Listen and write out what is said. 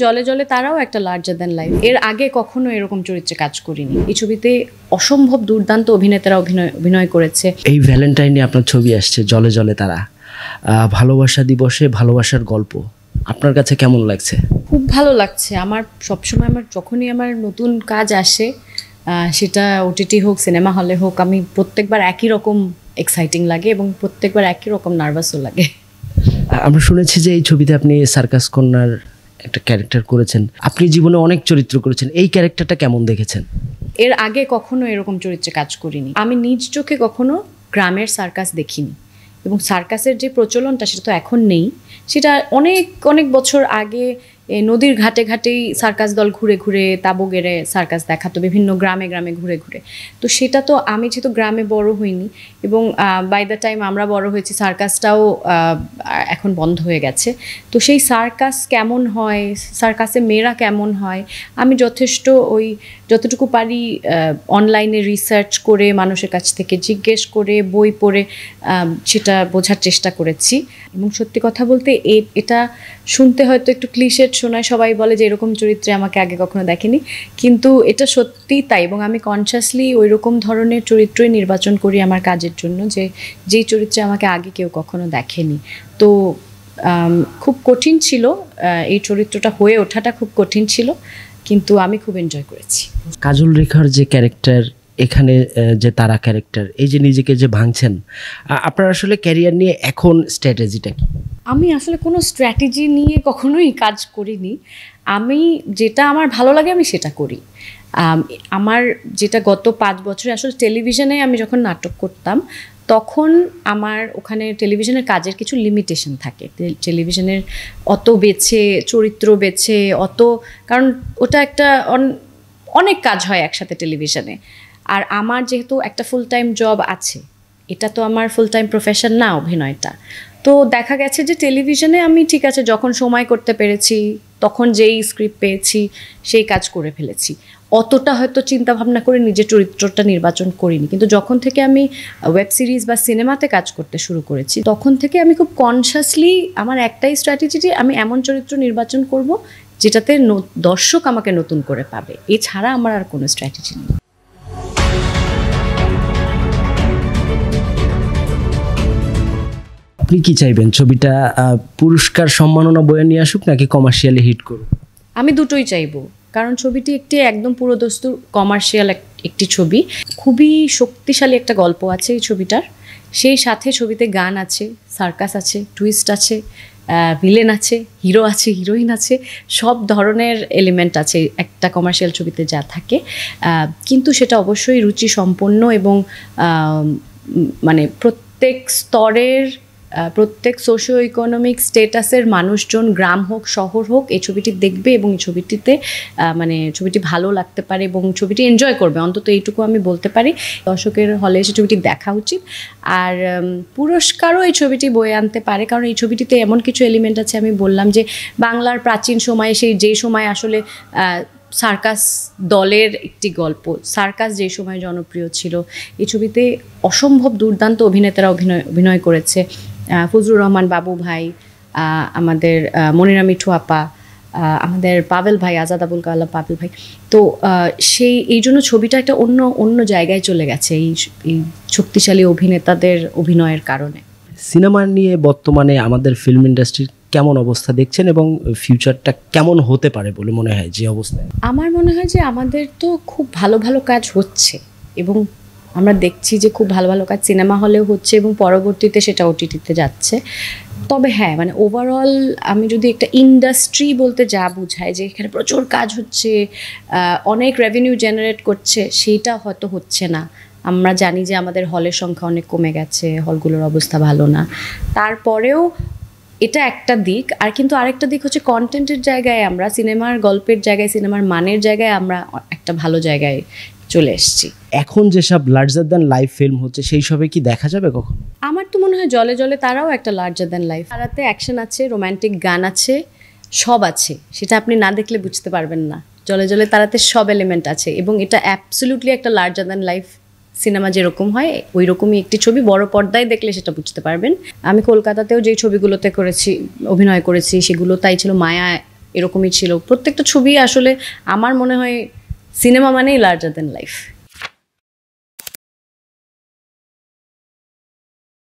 জলে জলে তারাও একটা লার্জার দ্যান লাইফ। এর আগে কখনো এরকম চরিত্রে কাজ করিনি। এই ছবিতে অসম্ভব দুর্দান্ত অভিনেতারা অভিনয় করেছে। এই ভ্যালেন্টাইনে আপনার ছবি আসছে জলে জলে তারা, ভালোবাসা দিবসে ভালোবাসার গল্প, আপনার কাছে কেমন লাগছে? খুব ভালো লাগছে। আমার সবসময় যখনই আমার নতুন কাজ আসে, সেটা ওটিটি হোক সিনেমা হলে হোক, আমি প্রত্যেকবার একই রকম এক্সাইটিং লাগে এবং প্রত্যেকবার একই রকম নার্ভাসও লাগে। আমরা শুনেছি যে এই ছবিতে আপনি সার্কাস কন্যার একটা ক্যারেক্টার করেছেন। আপনি জীবনে অনেক চরিত্র করেছেন, এই ক্যারেক্টারটা কেমন দেখেছেন? এর আগে কখনো এরকম চরিত্রে কাজ করিনি। আমি নিজ চোখে কখনো গ্রামের সার্কাস দেখিনি এবং সার্কাসের যে প্রচলনটা সেটা তো এখন নেই। সেটা অনেক অনেক বছর আগে নদীর ঘাটে ঘাটেই সার্কাস দল ঘুরে ঘুরে তাঁবু গেড়ে সার্কাস দেখাতো, বিভিন্ন গ্রামে গ্রামে ঘুরে ঘুরে। তো সেটা তো আমি যেহেতু গ্রামে বড় হইনি এবং বাই দ্য টাইম আমরা বড় হয়েছি সার্কাসটাও এখন বন্ধ হয়ে গেছে। তো সেই সার্কাস কেমন হয়, সার্কাসে মেয়েরা কেমন হয়, আমি যতটুকু পারি অনলাইনে রিসার্চ করে মানুষের কাছ থেকে জিজ্ঞেস করে বই পড়ে সেটা বোঝার চেষ্টা করেছি। এবং সত্যি কথা বলতে এটা শুনতে হয়তো একটু ক্লিশেড শোনায়, সবাই বলে যে এরকম চরিত্রে আমাকে আগে কখনো দেখেনি, কিন্তু এটা সত্যিই তাই। এবং আমি কনসিয়াসলি ওই রকম ধরনের চরিত্রই নির্বাচন করি আমার কাজের জন্য, যেই চরিত্রে আমাকে আগে কেউ কখনো দেখেনি। তো খুব কঠিন ছিল, এই চরিত্রটা হয়ে ওঠাটা খুব কঠিন ছিল, কিন্তু আমি খুব এনজয় করেছি। কাজল রেখার যে ক্যারেক্টার, এখানে যে তারা ক্যারেক্টার, এই যে নিজেকে যে ভাঙছেন, আপনার আসলে ক্যারিয়ার নিয়ে এখন স্ট্র্যাটেজিটা কি? আমি আসলে কোনো স্ট্র্যাটেজি নিয়ে কখনোই কাজ করিনি। আমি যেটা আমার ভালো লাগে আমি সেটা করি। আমার যেটা গত 5 বছরে আসলে টেলিভিশনে আমি যখন নাটক করতাম তখন আমার ওখানে টেলিভিশনের কাজের কিছু লিমিটেশন থাকে। টেলিভিশনের অত বেছে চরিত্র বেছে কারণ ওটা একটা অনেক কাজ হয় একসাথে টেলিভিশনে। আর আমার যেহেতু একটা ফুল টাইম জব আছে, এটা তো আমার ফুল টাইম প্রফেশন না অভিনয়টা। তো দেখা গেছে যে টেলিভিশনে আমি ঠিক আছে যখন সময় করতে পেরেছি, তখন যেই স্ক্রিপ্ট পেয়েছি সেই কাজ করে ফেলেছি। অতটা হয়তো চিন্তা ভাবনা করে নিজের চরিত্রটা নির্বাচন করিনি। কিন্তু যখন থেকে আমি ওয়েব সিরিজ বা সিনেমাতে কাজ করতে শুরু করেছি, তখন থেকে আমি খুব কনসিয়াসলি আমার একটাই স্ট্র্যাটেজি যে আমি এমন চরিত্র নির্বাচন করব যেটাতে দর্শক আমাকে নতুন করে পাবে। এছাড়া আমার আর কোনো স্ট্র্যাটেজি নেই। আপনি কি চাইবেন, ছবিটা পুরস্কার সম্মাননা বয়ে নিয়ে আসুক নাকি কমার্শিয়ালি হিট করুক? আমি দুটোই চাইবো, কারণ ছবিটি একদম পুরোদস্তুর কমার্শিয়াল একটি ছবি। খুবই শক্তিশালী একটা গল্প আছে এই ছবিটার। সেই সাথে ছবিতে গান আছে, সার্কাস আছে, টুইস্ট আছে, ভিলেন আছে, হিরো আছে, হিরোইন আছে, সব ধরনের এলিমেন্ট আছে একটা কমার্শিয়াল ছবিতে যা থাকে। কিন্তু সেটা অবশ্যই রুচি সম্পন্ন এবং মানে প্রত্যেক স্তরের, প্রত্যেক সোশিও ইকোনমিক স্টেটাসের মানুষজন, গ্রাম হোক শহর হোক, এই ছবিটি দেখবে এবং এই ছবিটিতে ছবিটি ভালো লাগতে পারে এবং ছবিটি এনজয় করবে, অন্তত এইটুকু আমি বলতে পারি। দর্শকের হলে এসে ছবিটি দেখা উচিত। আর পুরস্কারও এই ছবিটি বয়ে আনতে পারে, কারণ এই ছবিটিতে এমন কিছু এলিমেন্ট আছে, আমি বললাম যে বাংলার প্রাচীন সময়ে যেই সময় আসলে সার্কাস দলের একটি গল্প, সার্কাস যে সময় জনপ্রিয় ছিল, এই ছবিতে অসম্ভব দুর্দান্ত অভিনেতারা অভিনয় করেছে। ফজলুর রহমান বাবু ভাই, আমাদের মনিরা মিঠু আপা, আমাদের পাভেল ভাই, আজাদ আবুল কালাম পাভেল ভাই। তো এই জন্য ছবিটা একটা অন্য জায়গায় চলে গেছে এই শক্তিশালী অভিনেতাদের অভিনয়ের কারণে। সিনেমা নিয়ে বর্তমানে আমাদের ফিল্ম ইন্ডাস্ট্রির কেমন অবস্থা দেখছেন এবং ফিউচারটা কেমন হতে পারে বলে মনে হয়? যে অবস্থায় আমার মনে হয় যে আমাদের তো খুব ভালো ভালো কাজ হচ্ছে এবং আমরা দেখছি যে খুব ভালো ভালো কাজ সিনেমা হলেও হচ্ছে এবং পরবর্তীতে সেটা ওটিটিতে যাচ্ছে। তবে হ্যাঁ, মানে ওভারঅল আমি যদি একটা ইন্ডাস্ট্রি বলতে যা বোঝায় যে এখানে প্রচুর কাজ হচ্ছে, অনেক রেভিনিউ জেনারেট করছে, সেইটা হয়তো হচ্ছে না। আমরা জানি যে আমাদের হলের সংখ্যা অনেক কমে গেছে, হলগুলোর অবস্থা ভালো না। তারপরেও এটা একটা দিক। আর কিন্তু আরেকটা দিক হচ্ছে কন্টেন্টের জায়গায় আমরা, সিনেমার গল্পের জায়গায়, সিনেমার মানের জায়গায় আমরা একটা ভালো জায়গায় চলে এসেছি। এখন যেসব লার্জার দ্যান লাইফ ফিল্ম হচ্ছে সেই সবে কি দেখা যাবে কখন? আমার তো মনে হয় জলে জলে তারাও একটা লার্জার দ্যান লাইফ। তারাতে অ্যাকশন আছে, রোম্যান্টিক গান আছে, সব আছে। সেটা আপনি না দেখলে বুঝতে পারবেন না। জলে জলে তারাতে সব এলিমেন্ট আছে এবং এটা অ্যাবসলিউটলি একটা লার্জার দ্যান লাইফ সিনেমা যেরকম হয় ওই রকমই একটি ছবি। বড় পর্দায় দেখলে সেটা বুঝতে পারবেন। আমি কলকাতাতেও যেই ছবিগুলোতে অভিনয় করেছি সেগুলো তাই ছিল। মায়া এরকমই ছিল। প্রত্যেকটা ছবি আসলে আমার মনে হয় সিনেমা মানেই লার্জার দ্যান লাইফ।